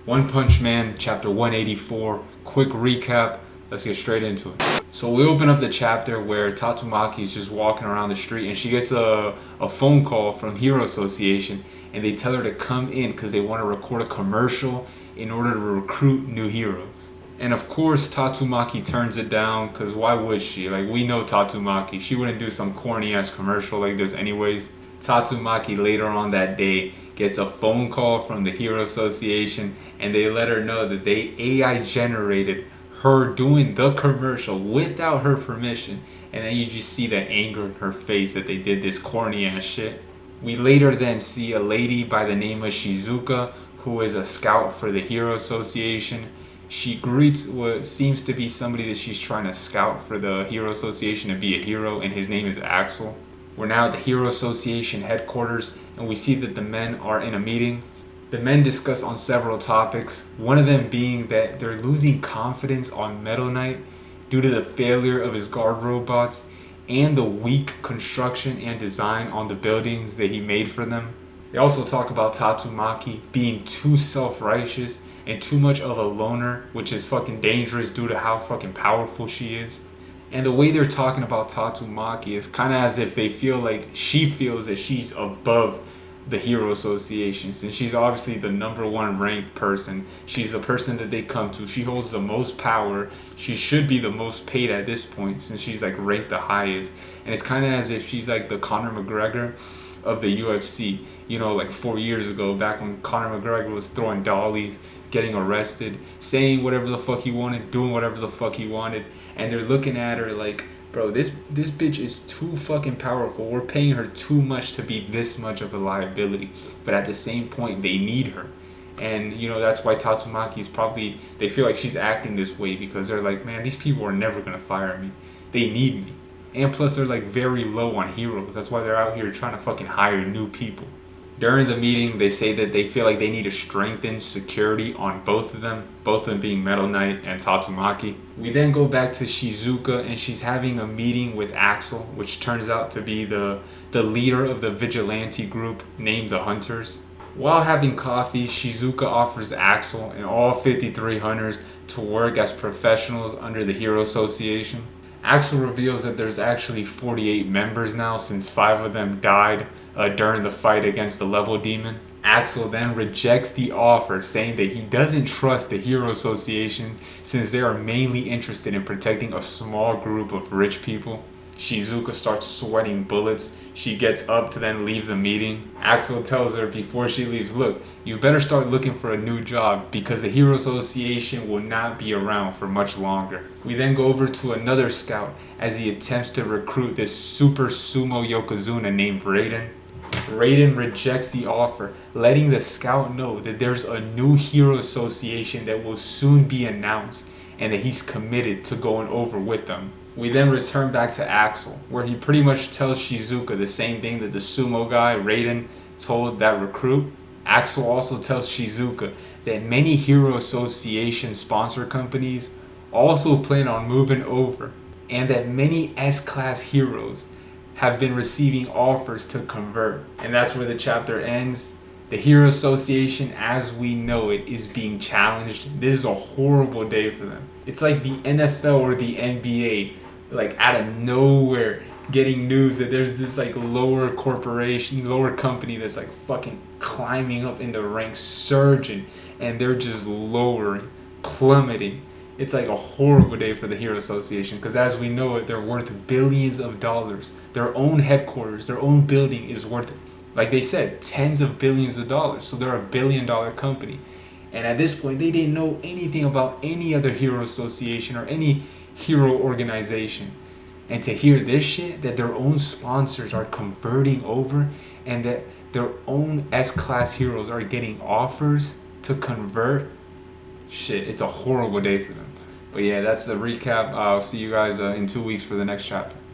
One Punch Man, chapter 184. Quick recap. Let's get straight into it. So we open up the chapter where Tatsumaki is just walking around the street and she gets a phone call from Hero Association and they tell her to come in because they want to record a commercial in order to recruit new heroes. And of course Tatsumaki turns it down because why would she? Like, we know Tatsumaki. She wouldn't do some corny ass commercial like this anyways. Tatsumaki later on that day gets a phone call from the Hero Association and they let her know that they AI generated her doing the commercial without her permission, and then you just see the anger in her face that they did this corny ass shit. We later then see a lady by the name of Shizuka, who is a scout for the Hero Association. She greets what seems to be somebody that she's trying to scout for the Hero Association to be a hero, and his name is Axel. We're now at the Hero Association headquarters, and we see that the men are in a meeting. The men discuss on several topics, one of them being that they're losing confidence on Metal Knight due to the failure of his guard robots and the weak construction and design on the buildings that he made for them. They also talk about Tatsumaki being too self-righteous and too much of a loner, which is fucking dangerous due to how fucking powerful she is. And the way they're talking about Tatsumaki is kind of as if they feel like she feels that she's above the Hero Association, since she's obviously the number one ranked person. She's the person that they come to. She holds the most power. She should be the most paid at this point since she's like ranked the highest. And it's kind of as if she's like the Conor McGregor of the UFC. You know, like 4 years ago, back when Conor McGregor was throwing dollies, getting arrested, saying whatever the fuck he wanted, doing whatever the fuck he wanted. And they're looking at her like, bro, this bitch is too fucking powerful. We're paying her too much to be this much of a liability. But at the same point, they need her. And, you know, that's why Tatsumaki is probably, they feel like she's acting this way because they're like, man, these people are never going to fire me. They need me. And plus, they're like very low on heroes. That's why they're out here trying to fucking hire new people. During the meeting, they say that they feel like they need to strengthen security on both of them being Metal Knight and Tatsumaki. We then go back to Shizuka and she's having a meeting with Axel, which turns out to be the leader of the vigilante group named the Hunters. While having coffee, Shizuka offers Axel and all 53 hunters to work as professionals under the Hero Association. Axel reveals that there's actually 48 members now since 5 of them died during the fight against the Level Demon. Axel then rejects the offer, saying that he doesn't trust the Hero Association since they are mainly interested in protecting a small group of rich people. Shizuka starts sweating bullets. She gets up to then leave the meeting. Axel tells her before she leaves, look, you better start looking for a new job because the Hero Association will not be around for much longer. We then go over to another scout as he attempts to recruit this super sumo yokozuna named Raiden. Raiden rejects the offer, letting the scout know that there's a new Hero Association that will soon be announced and that he's committed to going over with them. We then return back to Axel, where he pretty much tells Shizuka the same thing that the sumo guy, Raiden, told that recruit. Axel also tells Shizuka that many Hero Association sponsor companies also plan on moving over, and that many S-Class heroes have been receiving offers to convert. And that's where the chapter ends. The Hero Association as we know it is being challenged. This is a horrible day for them. It's like the NFL or the NBA, like out of nowhere, getting news that there's this like lower corporation, lower company that's like fucking climbing up in the ranks, surging, and they're just lowering, plummeting. It's like a horrible day for the Hero Association because as we know it, they're worth billions of dollars. Their own headquarters, their own building is worth, like they said, tens of billions of dollars. So they're a billion-dollar company. And at this point, they didn't know anything about any other Hero Association or any hero organization. And to hear this shit, that their own sponsors are converting over and that their own S-Class heroes are getting offers to convert, shit, it's a horrible day for them. But yeah, that's the recap. I'll see you guys in 2 weeks for the next chapter.